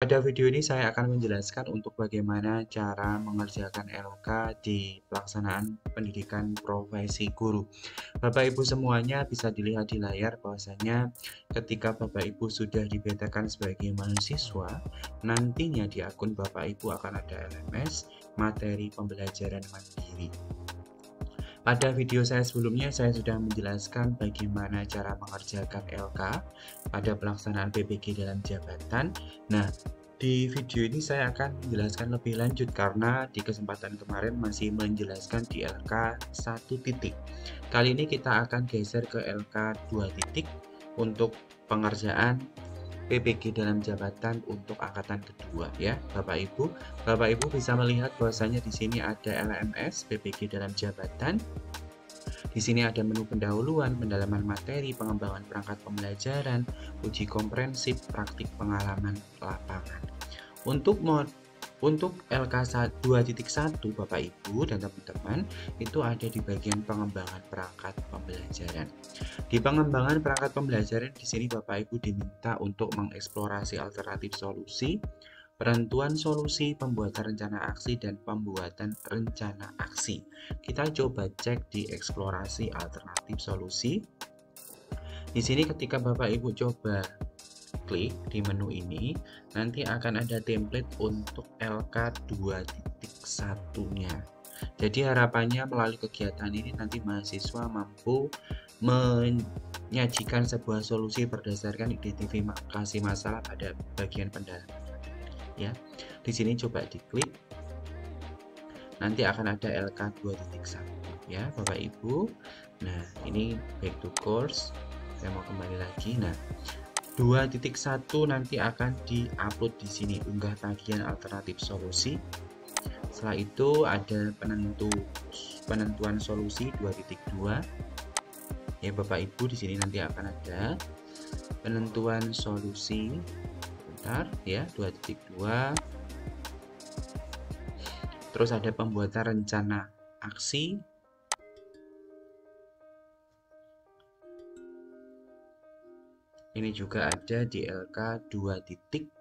Pada video ini saya akan menjelaskan untuk bagaimana cara mengerjakan LK di pelaksanaan pendidikan profesi guru. Bapak Ibu semuanya bisa dilihat di layar bahwasanya ketika Bapak Ibu sudah dibedakan sebagai mahasiswa, nantinya di akun Bapak Ibu akan ada LMS, materi pembelajaran mandiri. Pada video saya sebelumnya saya sudah menjelaskan bagaimana cara mengerjakan LK pada pelaksanaan PPG dalam jabatan. Nah, di video ini saya akan menjelaskan lebih lanjut karena di kesempatan kemarin masih menjelaskan di LK 1 titik. Kali ini kita akan geser ke LK 2 titik untuk pengerjaan PPG dalam jabatan untuk angkatan kedua ya, Bapak Ibu. Bapak Ibu bisa melihat bahwasanya di sini ada LMS PPG dalam jabatan. Di sini ada menu pendahuluan, pendalaman materi, pengembangan perangkat pembelajaran, uji komprehensif, praktik pengalaman lapangan. Untuk LK 2.1 Bapak Ibu dan teman-teman itu ada di bagian pengembangan perangkat pembelajaran. Di pengembangan perangkat pembelajaran di sini Bapak Ibu diminta untuk mengeksplorasi alternatif solusi, penentuan solusi, pembuatan rencana aksi, dan pembuatan rencana aksi. Kita coba cek di eksplorasi alternatif solusi. Di sini ketika Bapak Ibu coba klik di menu ini, nanti akan ada template untuk LK 2.1-nya. Jadi harapannya melalui kegiatan ini nanti mahasiswa mampu menyajikan sebuah solusi berdasarkan identifikasi masalah pada bagian pendalaman. Ya, di sini coba diklik, nanti akan ada LK 2.1 ya Bapak Ibu. Nah, ini back to course, saya mau kembali lagi. Nah, 2.1 nanti akan diupload di sini, unggah tagihan alternatif solusi. Setelah itu ada penentuan solusi 2.2 ya Bapak Ibu. Di sini nanti akan ada penentuan solusi ya 2.2. Terus ada pembuatan rencana aksi. Ini juga ada di LK 2 titik.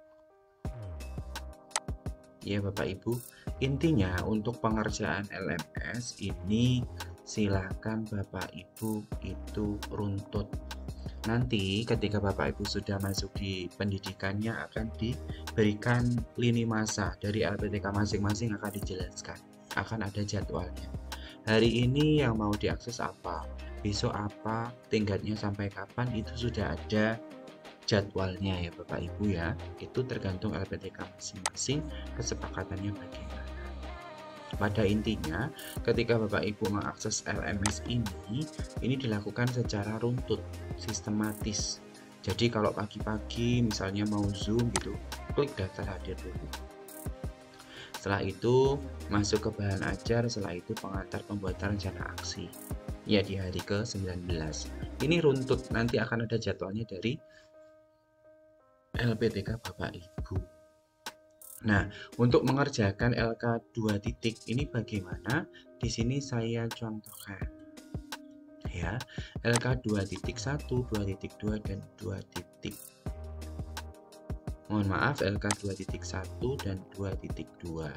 Ya Bapak Ibu, intinya untuk pengerjaan LMS ini silakan Bapak Ibu itu runtut. Nanti ketika Bapak Ibu sudah masuk di pendidikannya akan diberikan lini masa dari LPTK masing-masing, akan dijelaskan, akan ada jadwalnya. Hari ini yang mau diakses apa, besok apa, tingkatnya sampai kapan, itu sudah ada jadwalnya ya Bapak Ibu ya. Itu tergantung LPTK masing-masing, kesepakatannya bagaimana. Pada intinya ketika Bapak Ibu mengakses LMS ini dilakukan secara runtut, sistematis. Jadi kalau pagi-pagi misalnya mau Zoom gitu, klik daftar hadir dulu. Setelah itu masuk ke bahan ajar, setelah itu pengantar pembuatan rencana aksi ya di hari ke-19. Ini runtut, nanti akan ada jadwalnya dari LPTK Bapak Ibu. Nah, untuk mengerjakan LK 2 titik ini bagaimana? Di sini saya contohkan ya, LK 2.1, 2.2 dan 2 titik. Mohon maaf, LK 2.1 dan 2.2.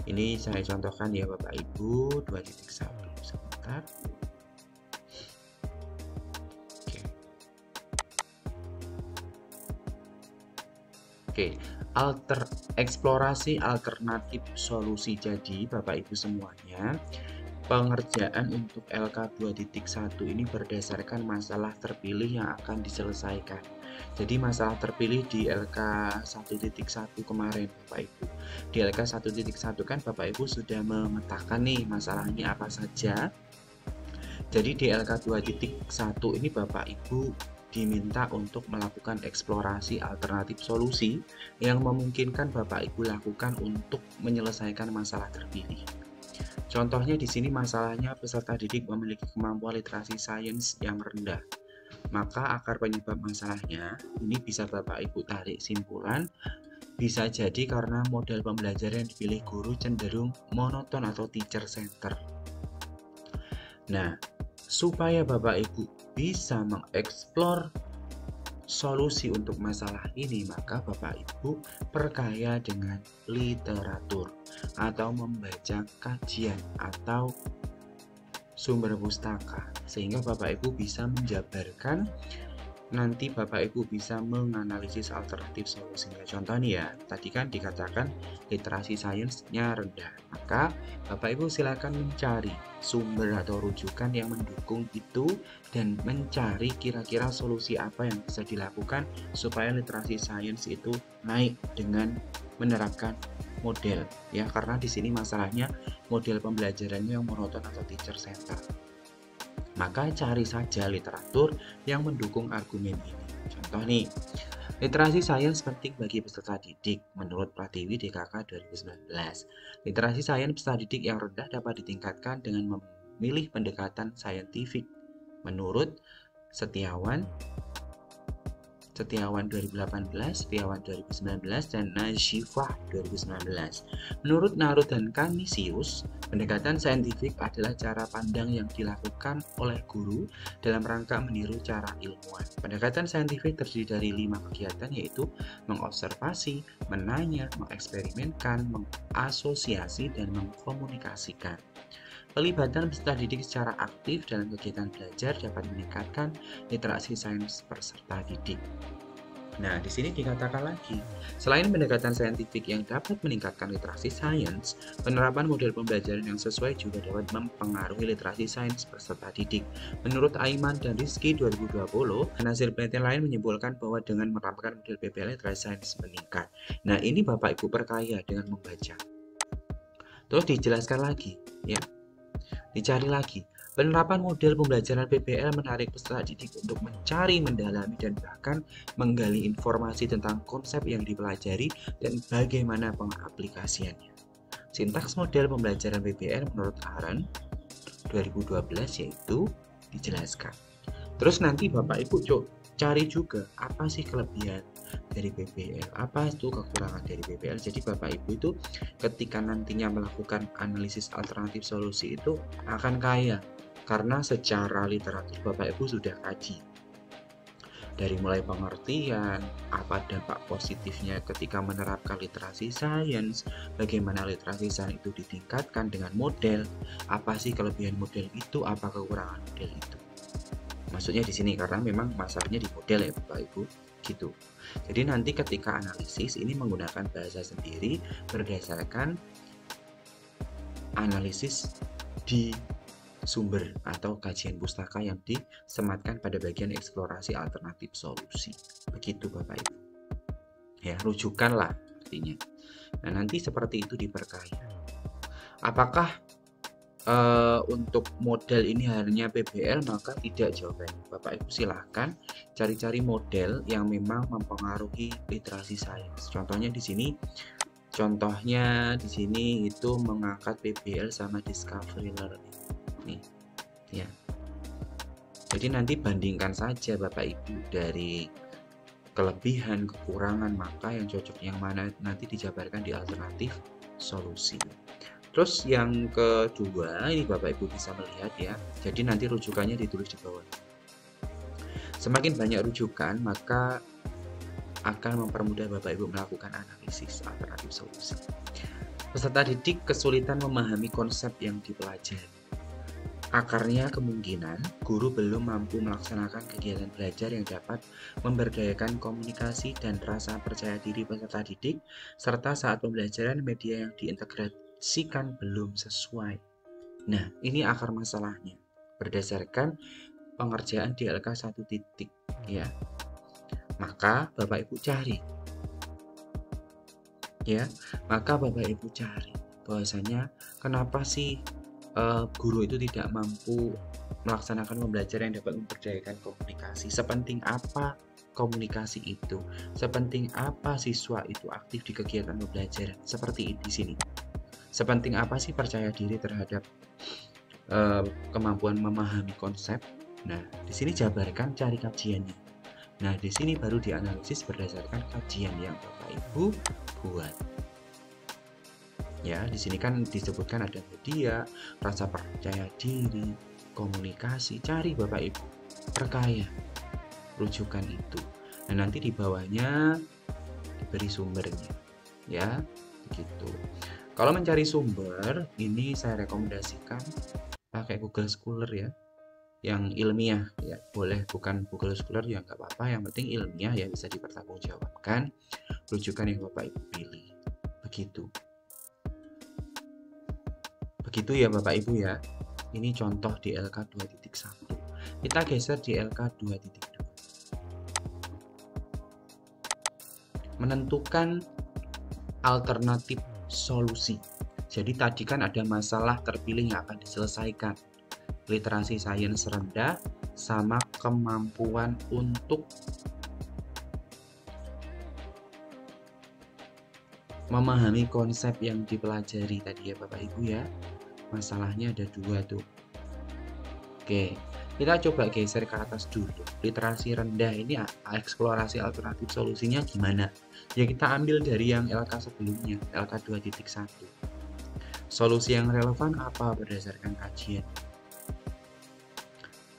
Ini saya contohkan ya Bapak Ibu, 2.1. Sebentar. Oke, eksplorasi alternatif solusi. Jadi Bapak Ibu semuanya, pengerjaan untuk LK 2.1 ini berdasarkan masalah terpilih yang akan diselesaikan. Jadi masalah terpilih di LK 1.1 kemarin Bapak Ibu. Di LK 1.1 kan Bapak Ibu sudah memetakan nih masalahnya apa saja. Jadi di LK 2.1 ini Bapak Ibu diminta untuk melakukan eksplorasi alternatif solusi yang memungkinkan Bapak Ibu lakukan untuk menyelesaikan masalah terpilih. Contohnya di sini masalahnya peserta didik memiliki kemampuan literasi sains yang rendah. Maka akar penyebab masalahnya ini bisa Bapak Ibu tarik simpulan, bisa jadi karena model pembelajaran yang dipilih guru cenderung monoton atau teacher center. Nah, supaya Bapak Ibu bisa mengeksplor solusi untuk masalah ini, maka Bapak Ibu perkaya dengan literatur atau membaca kajian atau sumber pustaka, sehingga Bapak Ibu bisa menjabarkan, nanti Bapak Ibu bisa menganalisis alternatif solusinya. Contoh nih ya, tadi kan dikatakan literasi sainsnya rendah, maka Bapak Ibu silakan mencari sumber atau rujukan yang mendukung itu dan mencari kira-kira solusi apa yang bisa dilakukan supaya literasi sains itu naik dengan menerapkan model ya, karena di sini masalahnya model pembelajarannya yang monoton atau teacher center. Maka cari saja literatur yang mendukung argumen ini. Contoh nih, literasi sains penting bagi peserta didik menurut Pratiwi DKK 2019. Literasi sains peserta didik yang rendah dapat ditingkatkan dengan memilih pendekatan saintifik menurut Setiawan 2018, Setiawan 2019, dan Najifah 2019. Menurut Narut dan Kanisius, pendekatan saintifik adalah cara pandang yang dilakukan oleh guru dalam rangka meniru cara ilmuwan. Pendekatan saintifik terdiri dari 5 kegiatan, yaitu mengobservasi, menanya, mengeksperimenkan, mengasosiasi, dan mengkomunikasikan. Pelibatan peserta didik secara aktif dalam kegiatan belajar dapat meningkatkan literasi sains peserta didik. Nah, di sini dikatakan lagi, selain pendekatan saintifik yang dapat meningkatkan literasi sains, penerapan model pembelajaran yang sesuai juga dapat mempengaruhi literasi sains peserta didik. Menurut Aiman dan Rizky 2020, hasil penelitian lain menyimpulkan bahwa dengan menerapkan model PBL, literasi sains meningkat. Nah, ini Bapak Ibu perkaya dengan membaca. Terus dijelaskan lagi, ya. Dicari lagi, penerapan model pembelajaran PBL menarik peserta didik untuk mencari, mendalami, dan bahkan menggali informasi tentang konsep yang dipelajari dan bagaimana pengaplikasiannya. Sintaks model pembelajaran PBL menurut Aaron 2012 yaitu dijelaskan. Terus nanti Bapak Ibu cari juga apa sih kelebihan dari PBL, apa itu kekurangan dari PBL. Jadi Bapak Ibu itu ketika nantinya melakukan analisis alternatif solusi itu akan kaya, karena secara literatur Bapak Ibu sudah kaji dari mulai pengertian, apa dampak positifnya ketika menerapkan literasi sains, bagaimana literasi sains itu ditingkatkan dengan model, apa sih kelebihan model itu, apa kekurangan model itu. Maksudnya di sini karena memang masalahnya di model ya Bapak Ibu, gitu. Jadi nanti ketika analisis ini menggunakan bahasa sendiri berdasarkan analisis di sumber atau kajian pustaka yang disematkan pada bagian eksplorasi alternatif solusi. Begitu Bapak Ibu. Ya, rujukan lah artinya. Nah, nanti seperti itu diperkaya. Apakah untuk model ini hanya PBL? Maka tidak jawabannya. Bapak Ibu silahkan cari-cari model yang memang mempengaruhi literasi sains. Contohnya di sini itu mengangkat PBL sama discovery learning. Nih, ya. Jadi nanti bandingkan saja Bapak Ibu dari kelebihan, kekurangan, maka yang cocok yang mana nanti dijabarkan di alternatif solusi. Terus yang kedua, ini Bapak Ibu bisa melihat ya. Jadi nanti rujukannya ditulis di bawah. Semakin banyak rujukan, maka akan mempermudah Bapak Ibu melakukan analisis alternatif solusi. Peserta didik kesulitan memahami konsep yang dipelajari. Akarnya kemungkinan guru belum mampu melaksanakan kegiatan belajar yang dapat memberdayakan komunikasi dan rasa percaya diri peserta didik, serta saat pembelajaran media yang diintegrasikan belum sesuai. Nah, ini akar masalahnya berdasarkan pengerjaan DLK 1 titik ya. Maka Bapak Ibu cari ya, bahwasanya kenapa sih guru itu tidak mampu melaksanakan pembelajaran yang dapat memberdayakan komunikasi. Sepenting apa komunikasi itu? Sepenting apa siswa itu aktif di kegiatan pembelajaran? Seperti di sini. Sepenting apa sih percaya diri terhadap kemampuan memahami konsep? Nah, di sini jabarkan, cari kajiannya. Nah, di sini baru dianalisis berdasarkan kajian yang Bapak Ibu buat. Ya, di sini kan disebutkan ada media, rasa percaya diri, komunikasi. Cari Bapak Ibu, perkaya rujukan itu. Nah, nanti di bawahnya diberi sumbernya, ya, begitu. Kalau mencari sumber, ini saya rekomendasikan pakai Google Scholar ya, yang ilmiah ya, boleh bukan Google Scholar ya nggak apa-apa, yang penting ilmiah ya, bisa dipertanggungjawabkan rujukan yang Bapak Ibu pilih. Begitu. Begitu ya Bapak Ibu ya. Ini contoh di LK 2.1. Kita geser di LK 2.2. Menentukan alternatif solusi. Jadi tadi kan ada masalah terpilih yang akan diselesaikan. Literasi sains rendah sama kemampuan untuk memahami konsep yang dipelajari tadi ya Bapak Ibu ya. Masalahnya ada dua tuh. Oke, kita coba geser ke atas dulu. Literasi rendah ini eksplorasi alternatif solusinya gimana? Ya kita ambil dari yang LK sebelumnya, LK 2.1. Solusi yang relevan apa berdasarkan kajian?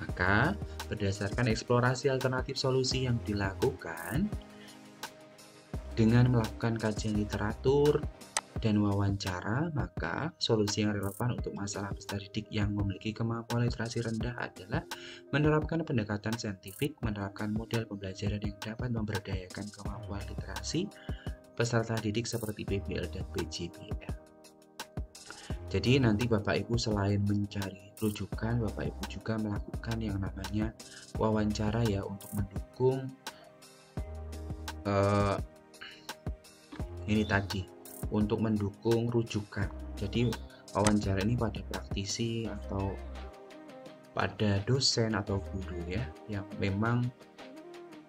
Maka berdasarkan eksplorasi alternatif solusi yang dilakukan dengan melakukan kajian literatur dan wawancara, maka solusi yang relevan untuk masalah peserta didik yang memiliki kemampuan literasi rendah adalah menerapkan pendekatan saintifik, menerapkan model pembelajaran yang dapat memberdayakan kemampuan literasi peserta didik seperti PBL dan PJBL. Jadi nanti Bapak Ibu selain mencari rujukan, Bapak Ibu juga melakukan yang namanya wawancara ya, untuk mendukung ini tadi, untuk mendukung rujukan. Jadi wawancara ini pada praktisi atau pada dosen atau guru ya, yang memang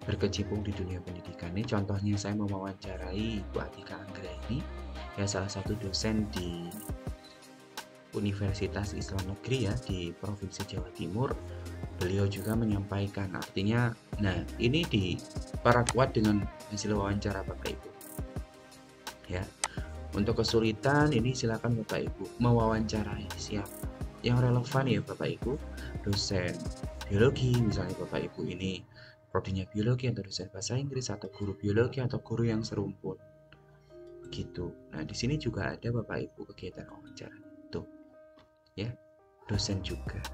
berkecimpung di dunia pendidikan. Ini contohnya saya mewawancarai Ibu Atika Anggraini, ya salah satu dosen di Universitas Islam Negeri ya di Provinsi Jawa Timur. Beliau juga menyampaikan, artinya, nah ini diperkuat dengan hasil wawancara Bapak Ibu. Ya, untuk kesulitan ini silakan Bapak Ibu mewawancarai siapa yang relevan ya Bapak Ibu, dosen biologi misalnya Bapak Ibu ini prodinya biologi, atau dosen bahasa Inggris, atau guru biologi, atau guru yang serumpun gitu. Nah di sini juga ada Bapak Ibu kegiatan wawancara itu ya, dosen juga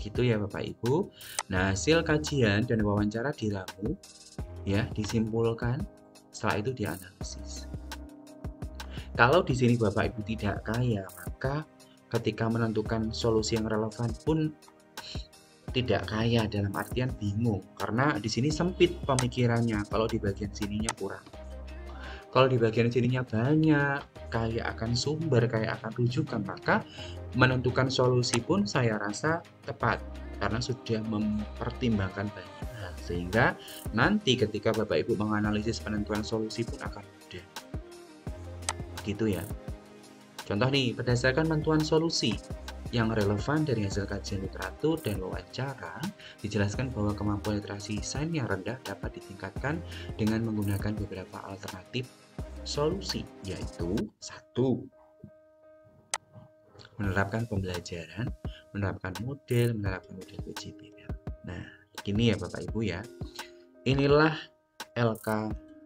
gitu ya Bapak Ibu. Nah hasil kajian dan wawancara diramu ya, disimpulkan, setelah itu dianalisis. Kalau di sini Bapak Ibu tidak kaya, maka ketika menentukan solusi yang relevan pun tidak kaya, dalam artian bingung, karena di sini sempit pemikirannya. Kalau di bagian sininya kurang, kalau di bagian sininya banyak, kaya akan sumber, kaya akan rujukan, maka menentukan solusi pun saya rasa tepat karena sudah mempertimbangkan banyak hal, sehingga nanti ketika Bapak Ibu menganalisis penentuan solusi pun akan mudah. Gitu ya. Contoh nih, berdasarkan penentuan solusi yang relevan dari hasil kajian literatur dan wawancara, dijelaskan bahwa kemampuan literasi sains yang rendah dapat ditingkatkan dengan menggunakan beberapa alternatif solusi, yaitu 1. Menerapkan pembelajaran, menerapkan model PJBL. Nah, gini ya Bapak Ibu ya. Inilah LK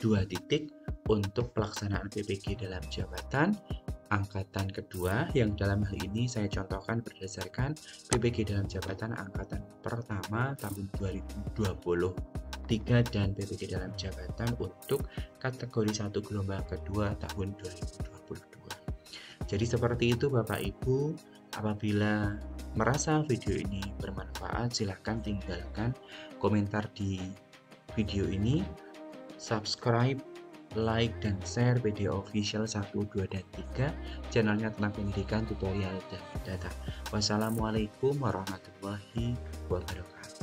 2 titik untuk pelaksanaan PPG dalam jabatan angkatan kedua, yang dalam hal ini saya contohkan berdasarkan PPG dalam jabatan angkatan pertama tahun 2023 dan PPG dalam jabatan untuk kategori 1 gelombang kedua tahun 2022. Jadi seperti itu Bapak Ibu. Apabila merasa video ini bermanfaat, silahkan tinggalkan komentar di video ini, subscribe, like, dan share video official 1, 2, dan 3 channelnya tentang pendidikan, tutorial, dan data. Wassalamualaikum warahmatullahi wabarakatuh.